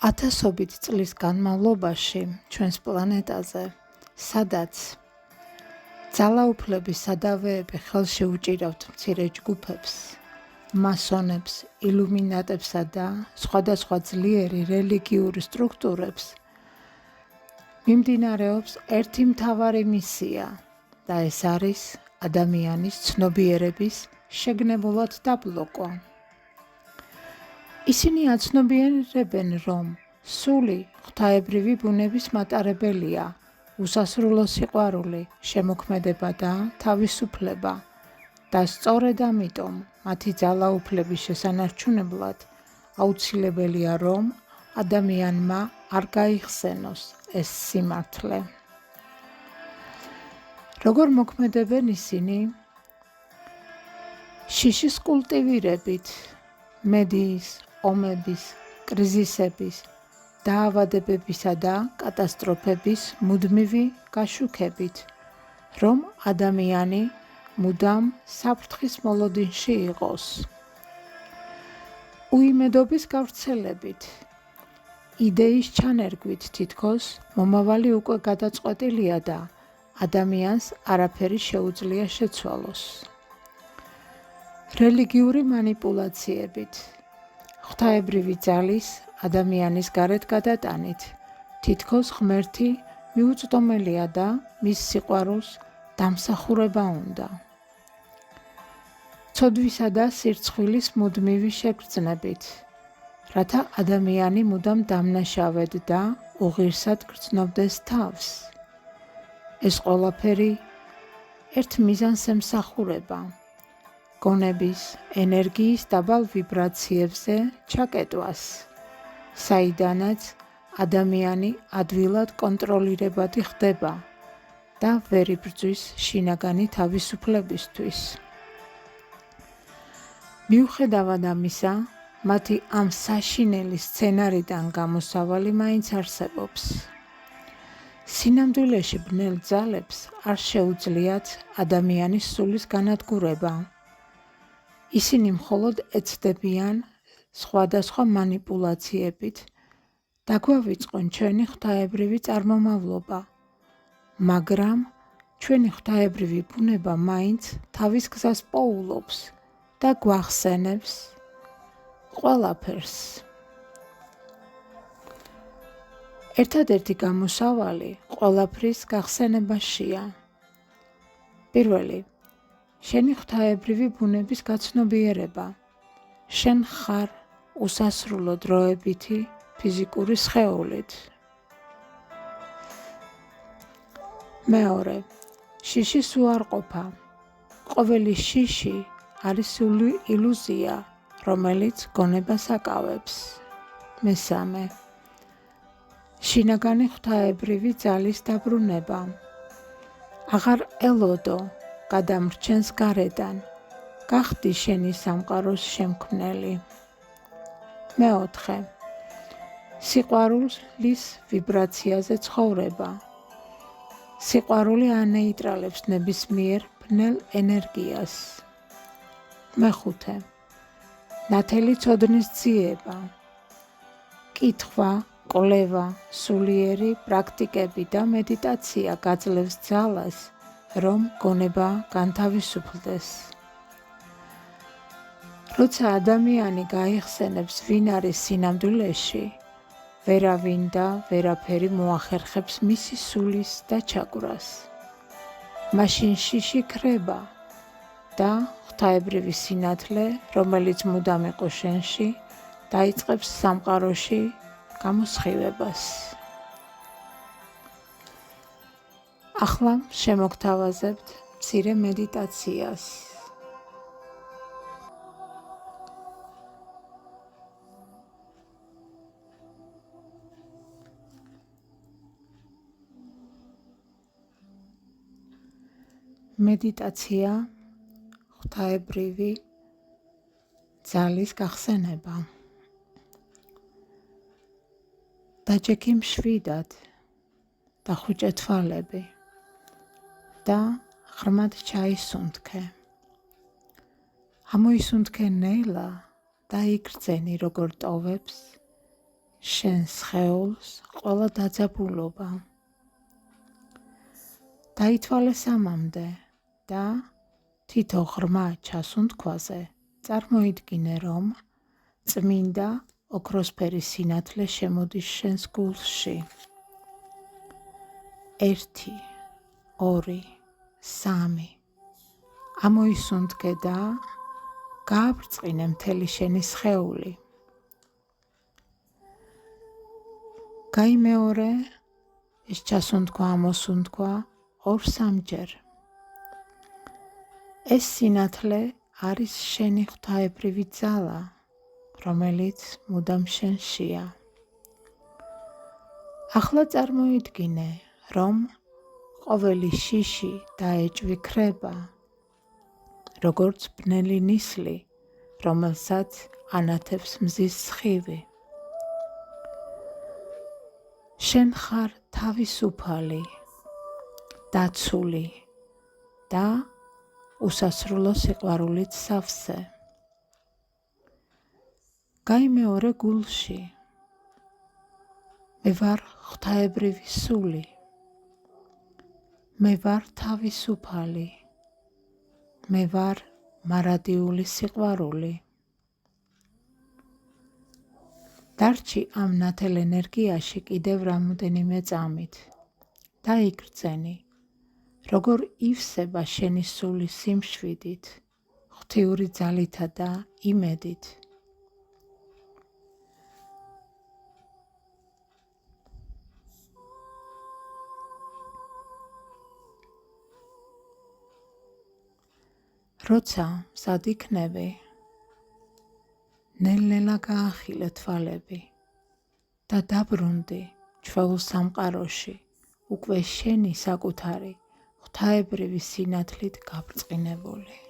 ათასობით წლის განმავლობაში ჩვენს პლანეტაზე, სადაც ძალაუფლების სადავეები ხელში უჭირავთ მცირე ჯგუფებს, მასონებს, ილუმინატებსა და სხვადასხვა ძლიერი რელიგიური სტრუქტურებს, მიმდინარეობს ერთი მთავარი მისია და ეს არის ადამიანის ცნობიერების შეგნებულად დაბლოკვა. ისინი აცნობიერებენ, რომ სული ღვთაებრივი ბუნების მატარებელია, უსასრულო სიყვარული, შემოქმედება და თავისუფლება და სწორედ ამიტომ მათი ძალაუფლების შესანარჩუნებლად აუცილებელია, რომ ადამიანმა არ გაიხსენოს ეს სიმართლე. როგორ მოქმედებენ ისინი? შიშის კულტივირებით, მედიის, ომების, კრიზისების, დაავადებებისა და კატასტროფების მუდმივი გაშუქებით, რომ ადამიანი მუდამ საფრთხის მოლოდინში იყოს. უიმედობის გავრცელებით, იდეის ჩანერგვით თითქოს მომავალი უკვე გადაწყვეტილია და ადამიანს არაფერი შეუძლია შეცვალოს. რელიგიური მანიპულაციებით, ღვთაებრივი ძალის ადამიანის გარეთ გადატანით, თითქოს ღმერთი მიუწვდომელია და მის სიყვარულს დამსახურება უნდა. ცოდვისა და სირცხვილის მუდმივი შეგრძნებით, რათა ადამიანი მუდამ დამნაშავედ და უღირსად გრძნობდეს თავს. ეს ყველაფერი ერთ მიზანს ემსახურება, გონების, ენერგიის დაბალ ვიბრაციებზე ჩაკეტვას, საიდანაც ადამიანი ადვილად კონტროლირებადი ხდება და ვერ იბრძვის შინაგანი თავისუფლებისთვის. მიუხედავად ამისა, მათი ამ საშინელი სცენარიდან გამოსავალი მაინც არსებობს. სინამდვილეში ბნელ ძალებს არ შეუძლიათ ადამიანის სულის განადგურება. ისინი მხოლოდ ეცდებიან სხვადასხვა მანიპულაციებით დაგვავიწყონ ჩვენი ღვთაებრივი წარმომავლობა, მაგრამ ჩვენი ღვთაებრივი ბუნება მაინც თავის გზას პოულობს და გვახსენებს ყველაფერს. ერთადერთი გამოსავალი ყველაფრის გახსენებაშია. პირველი, შენი ღვთაებრივი ბუნების გაცნობიერება. შენ ხარ უსასრულო დროებითი ფიზიკური სხეულით. მეორე, შიშის უარყოფა. ყოველი შიში არის ილუზია, რომელიც გონებას აკავებს. მესამე, შინაგანი ღვთაებრივი ძალის დაბრუნება. აღარ ელოდო, გადამრჩენს გარედან, გახდი შენი სამყაროს შემქმნელი. მეოთხე, სიყვარულის ვიბრაციაზე ცხოვრება. სიყვარული ანეიტრალებს ნებისმიერ ბნელ ენერგიას. მეხუთე, ნათელი ცოდნის ძიება. კითხვა, კვლევა, სულიერი პრაქტიკები და მედიტაცია გაძლევს ძალას, რომ გონება განთავისუფლდეს. როცა ადამიანი გაიხსენებს, ვინ არის სინამდვილეში, ვერავინ და ვერაფერი მოახერხებს მისი სულის დაჩაგვრას. მაშინ შიში ქრება და ღვთაებრივი სინათლე, რომელიც მუდამ იყო შენში, დაიწყებს სამყაროში გამოსხივებას. ახლა შემოგთავაზებთ მცირე მედიტაციას. მედიტაცია ღვთაებრივი ძალის გახსენება. დაჯექი მშვიდად, დახუჭე თვალები და ღრმად ჩაისუნთქე. ამოისუნთქე ნელა და იგრძენი როგორ ტოვებს შენ სხეულს ყველა დაძაბულობა. დაითვალე სამამდე და თითო ღრმა ჩასუნთქვაზე წარმოიდგინე, რომ წმინდა ოქროსფერი სინათლე შემოდის შენს გულში. 1, 2, 3. ამოისუნთქე და გააბრწყინე მთელი შენი სხეული. გაიმეორე ეს ჩასუნთქვა ამოსუნთქვა 2-3 ჯერ. ეს სინათლე არის შენი ღვთაებრივი ძალა, რომელიც მუდამ შენშია. ახლა წარმოიდგინე, რომ ყოველი შიში დაეჭვიქრება, როგორც ბნელი ნისლი, რომელსაც ანათებს მზის სხივი. შენ ხარ თავისუფალი, დაცული და უსასრულო სიყვარულით სავსე. გაიმეორე გულში. მე ვარ ღვთაებრივი სული. მე ვარ თავისუფალი. მე ვარ მარადიული სიყვარული. დარჩი ამ ნათელ ენერგიაში კიდევ რამოდენიმე წამით. დაიგრძენი, როგორ ივსება შენი სული სიმშვიდით, ღვთიური ძალითა და იმედით. როცა მზად იქნები, ნელ-ნელა გაახილე თვალები და დაბრუნდი ჩვეულ სამყაროში, უკვე შენი საკუთარი ღვთაებრივი სინათლით გაბრწყინებული.